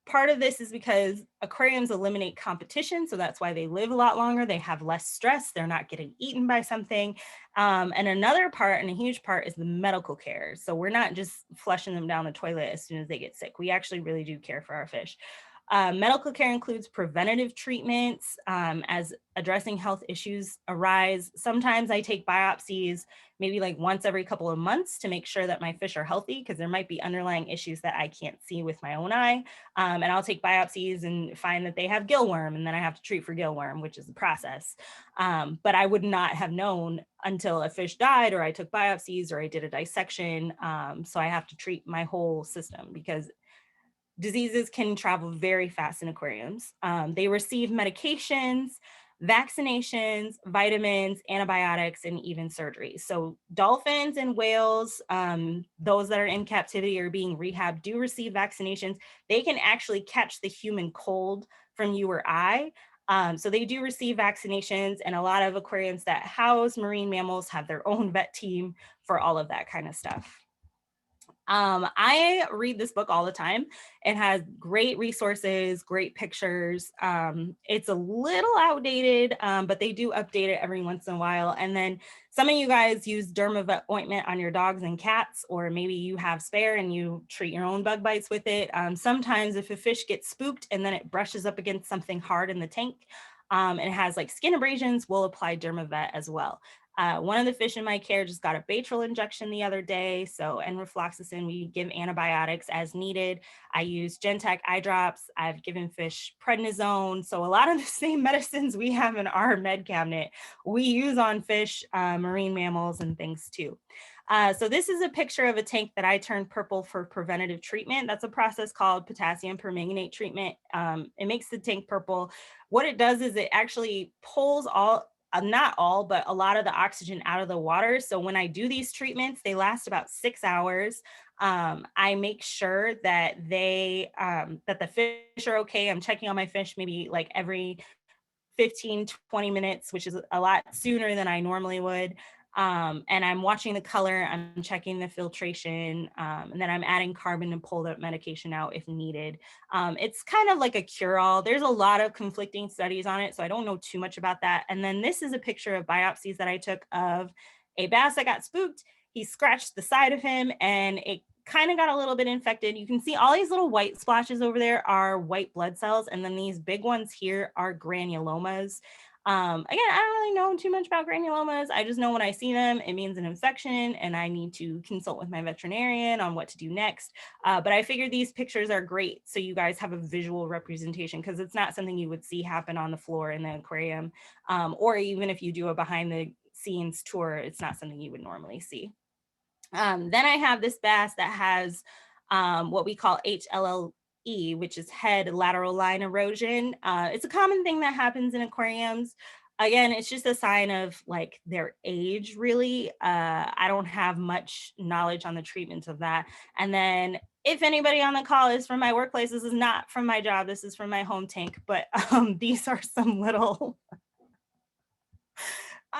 [SPEAKER 2] part of this is because aquariums eliminate competition. So that's why they live a lot longer. They have less stress. They're not getting eaten by something. And another part, and a huge part, is the medical care. So we're not just flushing them down the toilet as soon as they get sick. We actually really do care for our fish. Medical care includes preventative treatments as addressing health issues arise. Sometimes I take biopsies maybe like once every couple of months to make sure that my fish are healthy, because there might be underlying issues that I can't see with my own eye. And I'll take biopsies and find that they have gillworm, and then I have to treat for gillworm, which is the process. But I would not have known until a fish died, or I took biopsies, or I did a dissection. So I have to treat my whole system because diseases can travel very fast in aquariums. They receive medications, vaccinations, vitamins, antibiotics, and even surgery. So dolphins and whales, those that are in captivity or being rehabbed, do receive vaccinations. They can actually catch the human cold from you or I. So they do receive vaccinations, and a lot of aquariums that house marine mammals have their own vet team for all of that kind of stuff. I read this book all the time. It has great resources, great pictures. It's a little outdated, but they do update it every once in a while. And then some of you guys use Derma Vet ointment on your dogs and cats, or maybe you have spare and you treat your own bug bites with it. Sometimes if a fish gets spooked and then it brushes up against something hard in the tank, and it has like skin abrasions, we'll apply Derma Vet as well. One of the fish in my care just got a Lateral injection the other day. So enrofloxacin, we give antibiotics as needed. I use Gentech eye drops. I've given fish prednisone. So a lot of the same medicines we have in our med cabinet, we use on fish, marine mammals and things too. So this is a picture of a tank that I turned purple for preventative treatment. That's a process called potassium permanganate treatment. It makes the tank purple. What it does is it actually pulls not all, but a lot of the oxygen out of the water. So when I do these treatments, they last about 6 hours. I make sure that that the fish are okay. I'm checking on my fish maybe like every 15, 20 minutes, which is a lot sooner than I normally would. And I'm watching the color, I'm checking the filtration, and then I'm adding carbon to pull the medication out if needed. It's kind of like a cure-all. There's a lot of conflicting studies on it, so I don't know too much about that. And then this is a picture of biopsies that I took of a bass that got spooked. He scratched the side of him and it kind of got a little bit infected. You can see all these little white splashes over there are white blood cells. And then these big ones here are granulomas. Again, I don't really know too much about granulomas. I just know when I see them, it means an infection and I need to consult with my veterinarian on what to do next. But I figured these pictures are great so you guys have a visual representation, because it's not something you would see happen on the floor in the aquarium, or even if you do a behind the scenes tour, it's not something you would normally see. Then I have this bass that has what we call HLLE, which is head lateral line erosion. It's a common thing that happens in aquariums. Again, it's just a sign of like their age, really. I don't have much knowledge on the treatment of that. And then if anybody on the call is from my workplace, this is not from my job, this is from my home tank, but these are some little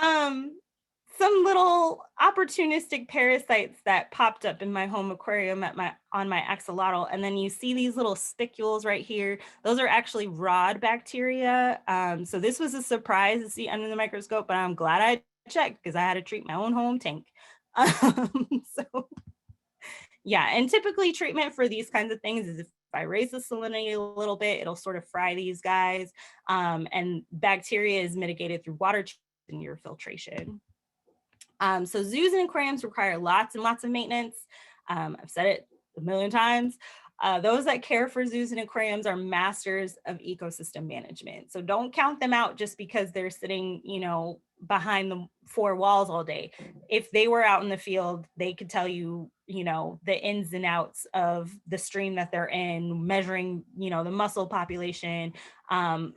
[SPEAKER 2] um some little opportunistic parasites that popped up in my home aquarium on my axolotl. And then you see these little spicules right here. Those are actually rod bacteria. So this was a surprise to see under the microscope, but I'm glad I checked because I had to treat my own home tank. So yeah, and typically treatment for these kinds of things is if I raise the salinity a little bit, it'll sort of fry these guys. And bacteria is mitigated through water in your filtration. So zoos and aquariums require lots and lots of maintenance. I've said it a million times. Those that care for zoos and aquariums are masters of ecosystem management. So don't count them out just because they're sitting, behind the four walls all day. If they were out in the field, they could tell you, the ins and outs of the stream that they're in, measuring, the mussel population.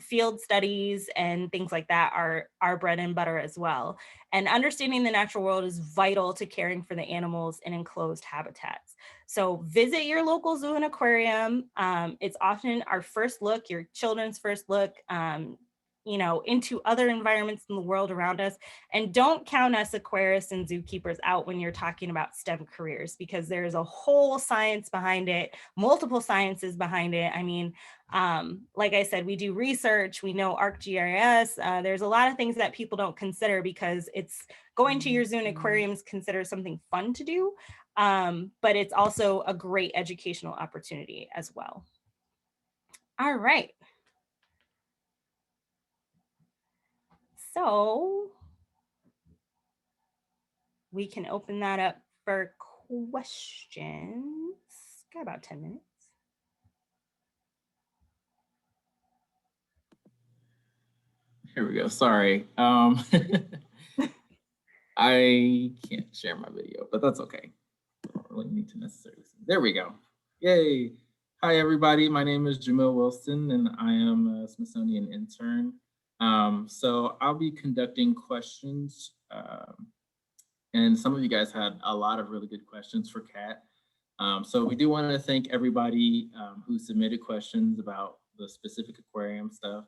[SPEAKER 2] Field studies and things like that are our bread and butter as well. And understanding the natural world is vital to caring for the animals in enclosed habitats. So visit your local zoo and aquarium. It's often our first look, your children's first look, into other environments in the world around us. And don't count us aquarists and zookeepers out when you're talking about STEM careers, because there's a whole science behind it, multiple sciences behind it. I mean, like I said, we do research, we know ArcGIS. There's a lot of things that people don't consider because it's going to your zoo and aquariums considered something fun to do. But it's also a great educational opportunity as well. All right. So we can open that up for questions. Got about 10 minutes.
[SPEAKER 3] Here we go. Sorry. I can't share my video, but that's okay. I don't really need to necessarily see. There we go. Yay. Hi, everybody. My name is Jamel Wilson, and I am a Smithsonian intern. So I'll be conducting questions. And some of you guys had a lot of really good questions for Kat. So we do want to thank everybody who submitted questions about the specific aquarium stuff.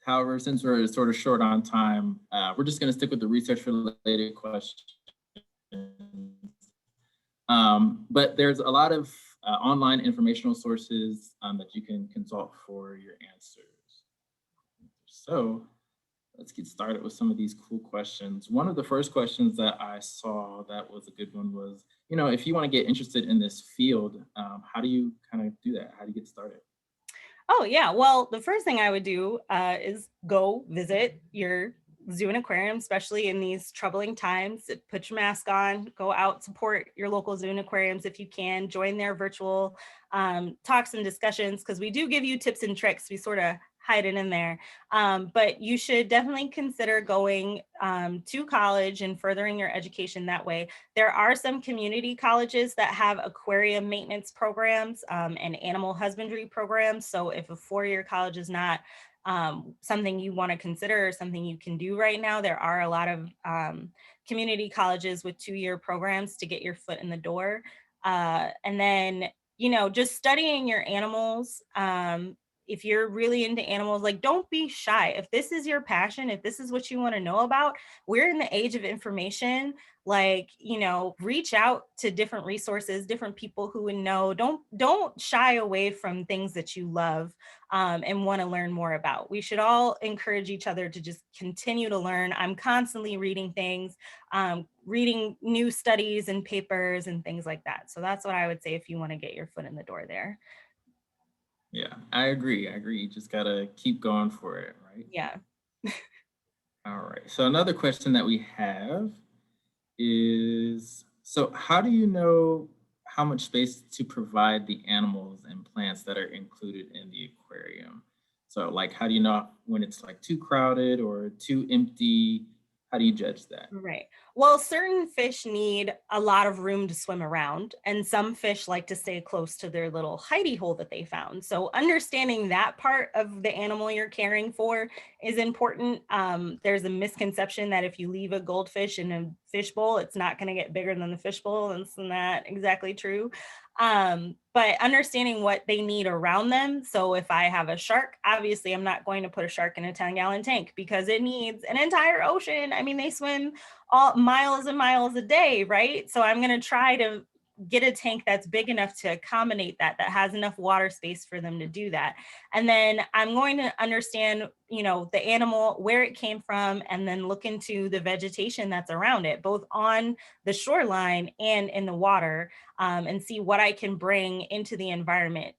[SPEAKER 3] However, since we're sort of short on time, we're just going to stick with the research-related questions. But there's a lot of online informational sources that you can consult for your answers. So let's get started with some of these cool questions. One of the first questions that I saw that was a good one was, if you want to get interested in this field, how do you kind of do that? How do you get started?
[SPEAKER 2] Oh, yeah. Well, the first thing I would do is go visit your zoo and aquarium, especially in these troubling times. Put your mask on, go out, support your local zoo and aquariums if you can, join their virtual talks and discussions, because we do give you tips and tricks. We sort of hide it in there. But you should definitely consider going to college and furthering your education that way. There are some community colleges that have aquarium maintenance programs and animal husbandry programs. So if a four-year college is not something you want to consider or something you can do right now, there are a lot of community colleges with 2-year programs to get your foot in the door. And then, you know, just studying your animals. If you're really into animals, like, don't be shy. If this is your passion, if this is what you want to know about, we're in the age of information. Like, you know, reach out to different resources, different people who would know. Don't shy away from things that you love and want to learn more about. We should all encourage each other to just continue to learn. I'm constantly reading things, reading new studies and papers and things like that. So that's what I would say if you want to get your foot in the door there.
[SPEAKER 3] Yeah, I agree. You just gotta keep going for it, right?
[SPEAKER 2] Yeah.
[SPEAKER 3] All right. So another question that we have is, so how do you know how much space to provide the animals and plants that are included in the aquarium? So like, how do you know when it's like too crowded or too empty? How do you judge that?
[SPEAKER 2] Right. Well, certain fish need a lot of room to swim around, and some fish like to stay close to their little hidey hole that they found. So understanding that part of the animal you're caring for is important. There's a misconception that if you leave a goldfish in a fishbowl, it's not going to get bigger than the fishbowl. That's not exactly true. But understanding what they need around them. So if I have a shark, obviously I'm not going to put a shark in a 10-gallon tank because it needs an entire ocean. I mean, they swim all miles and miles a day, right? So I'm going to try to get a tank that's big enough to accommodate that has enough water space for them to do that. And then I'm going to understand, you know, the animal, where it came from, and then look into the vegetation that's around it, both on the shoreline and in the water, and see what I can bring into the environment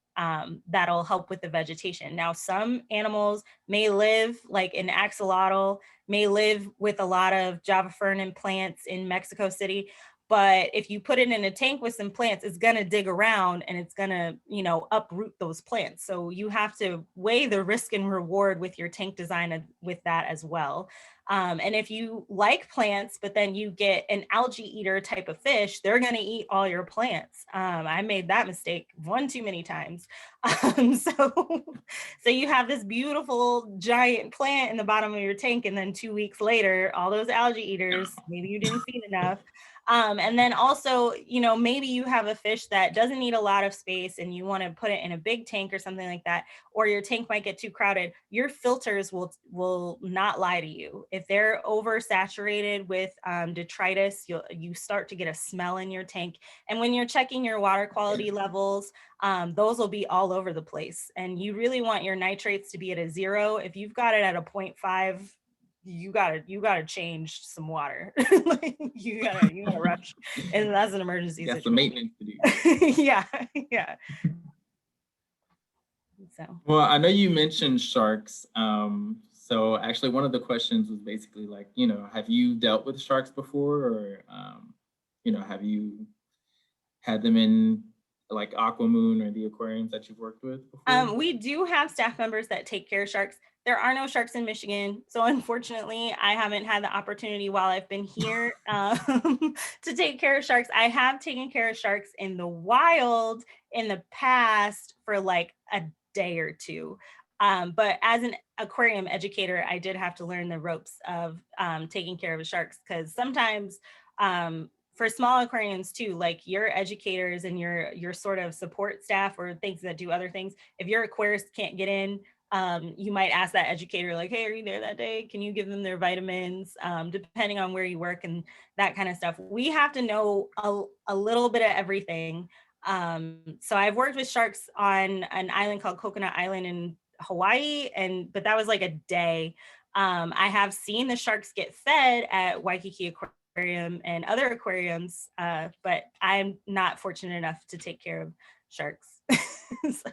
[SPEAKER 2] that'll help with the vegetation. Now, some animals may live like an axolotl, may live with a lot of Java fern and plants in Mexico City. But if you put it in a tank with some plants, it's going to dig around and it's going to, you know, uproot those plants. So you have to weigh the risk and reward with your tank design with that as well. And if you like plants, but then you get an algae eater type of fish, they're going to eat all your plants. I made that mistake one too many times. So you have this beautiful giant plant in the bottom of your tank, and then 2 weeks later, all those algae eaters, maybe you didn't feed enough. And then also, you know, maybe you have a fish that doesn't need a lot of space and you want to put it in a big tank or something like that, or your tank might get too crowded. Your filters will not lie to you. If they're oversaturated with detritus, you start to get a smell in your tank. And when you're checking your water quality levels, those will be all over the place. And you really want your nitrates to be at a 0. If you've got it at a 0.5, you gotta change some water. Like, you gotta rush, and that's an emergency
[SPEAKER 3] Got
[SPEAKER 2] situation.
[SPEAKER 3] some maintenance to do.
[SPEAKER 2] Yeah. So,
[SPEAKER 3] well, I know you mentioned sharks. So actually one of the questions was basically like, you know, have you dealt with sharks before, or you know, have you had them in like Aquamoon or the aquariums that you've worked with before?
[SPEAKER 2] we do have staff members that take care of sharks. There are no sharks in Michigan, so unfortunately, I haven't had the opportunity while I've been here to take care of sharks. I have taken care of sharks in the wild in the past for like a day or two. But as an aquarium educator, I did have to learn the ropes of taking care of the sharks, because sometimes for small aquariums too, like your educators and your sort of support staff or things that do other things, if your aquarist can't get in, you might ask that educator, like, hey, are you there that day? Can you give them their vitamins? Depending on where you work and that kind of stuff. We have to know a little bit of everything. So I've worked with sharks on an island called Coconut Island in Hawaii, but that was like a day. I have seen the sharks get fed at Waikiki Aquarium and other aquariums, but I'm not fortunate enough to take care of sharks. So.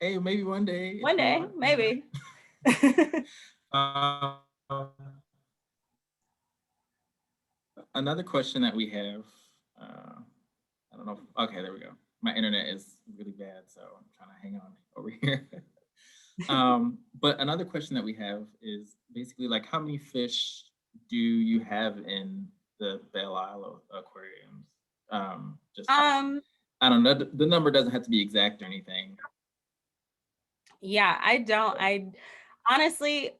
[SPEAKER 3] Hey, maybe one day.
[SPEAKER 2] One day, maybe.
[SPEAKER 3] Um, Another question that we have, I don't know. Okay, there we go. My internet is really bad, so I'm trying to hang on over here. But another question that we have is basically like, how many fish do you have in the Belle Isle aquariums? Just I don't know. The number doesn't have to be exact or anything.
[SPEAKER 2] Yeah, I don't. I honestly,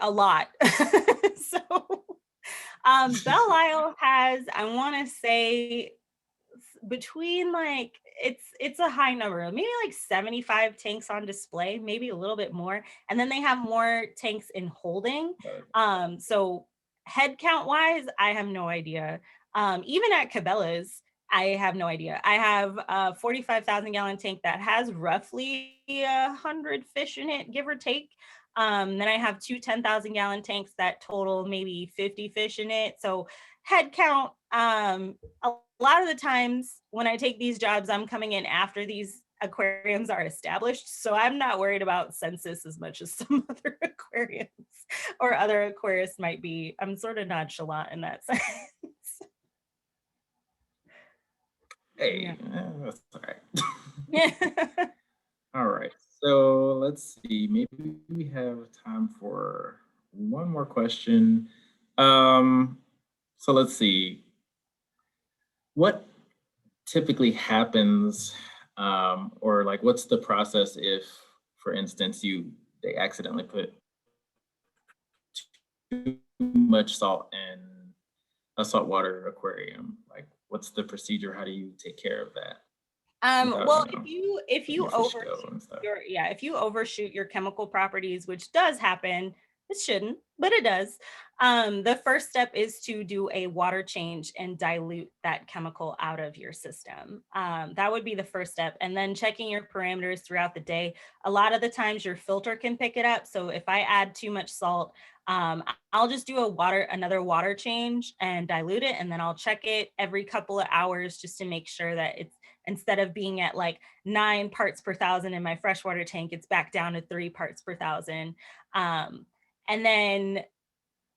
[SPEAKER 2] a lot. So, Belle Isle has, I want to say, between like it's a high number, maybe like 75 tanks on display, maybe a little bit more, and then they have more tanks in holding. So head count wise, I have no idea. Even at Cabela's, I have no idea. I have a 45,000 gallon tank that has roughly 100 fish in it, give or take. Then I have two 10,000 gallon tanks that total maybe 50 fish in it. So head count, a lot of the times when I take these jobs, I'm coming in after these aquariums are established. So I'm not worried about census as much as some other aquariums or other aquarists might be. I'm sort of nonchalant in that sense.
[SPEAKER 3] Hey, that's all right.
[SPEAKER 2] Yeah.
[SPEAKER 3] All right. So let's see. Maybe we have time for one more question. So let's see. What typically happens, or like, what's the process if, for instance, they accidentally put too much salt in a saltwater aquarium? Like, what's the procedure? How do you take care of that?
[SPEAKER 2] Well,
[SPEAKER 3] Without,
[SPEAKER 2] if you
[SPEAKER 3] letting your fish go
[SPEAKER 2] overshoot
[SPEAKER 3] and stuff.
[SPEAKER 2] if you overshoot your chemical properties, which does happen, it shouldn't, but it does. The first step is to do a water change and dilute that chemical out of your system. That would be the first step, and then checking your parameters throughout the day. A lot of the times your filter can pick it up. So if I add too much salt, I'll just do another water change and dilute it, and then I'll check it every couple of hours just to make sure that it's, instead of being at like 9 parts per thousand in my freshwater tank, it's back down to 3 parts per thousand. And then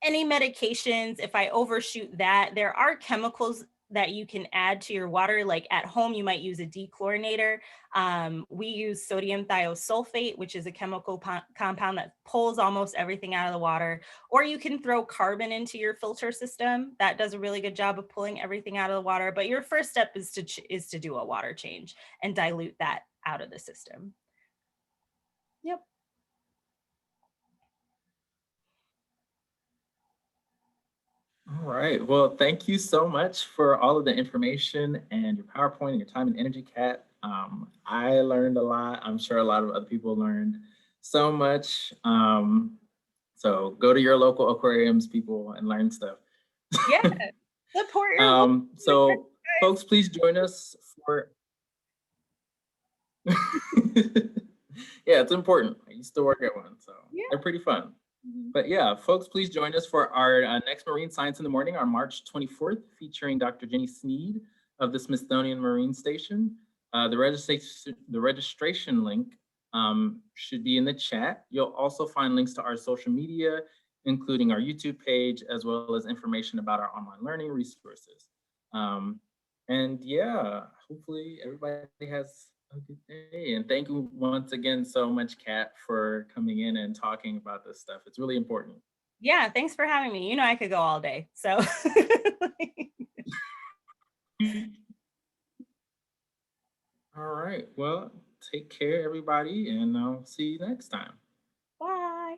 [SPEAKER 2] any medications, if I overshoot that, there are chemicals that you can add to your water. Like at home, you might use a dechlorinator. We use sodium thiosulfate, which is a chemical compound that pulls almost everything out of the water. Or you can throw carbon into your filter system. That does a really good job of pulling everything out of the water. But your first step is to do a water change and dilute that out of the system. Yep.
[SPEAKER 3] All right. Well, thank you so much for all of the information and your PowerPoint and your time and energy, Kat. I learned a lot. I'm sure a lot of other people learned so much. So go to your local aquariums, people, and learn stuff.
[SPEAKER 2] Yeah. Support your local.
[SPEAKER 3] So folks, please join us for. Yeah, it's important. I used to work at one, so
[SPEAKER 2] Yeah.
[SPEAKER 3] they're pretty fun. But yeah, folks, please join us for our next Marine Science in the Morning on March 24th, featuring Dr. Jenny Sneed of the Smithsonian Marine Station. The registration link should be in the chat. You'll also find links to our social media, including our YouTube page, as well as information about our online learning resources. And yeah, hopefully everybody has a good day. And thank you once again so much, Kat, for coming in and talking about this stuff. It's really important.
[SPEAKER 2] Yeah, thanks for having me. You know, I could go all day. So
[SPEAKER 3] All right. Well, take care, everybody, and I'll see you next time.
[SPEAKER 2] bye.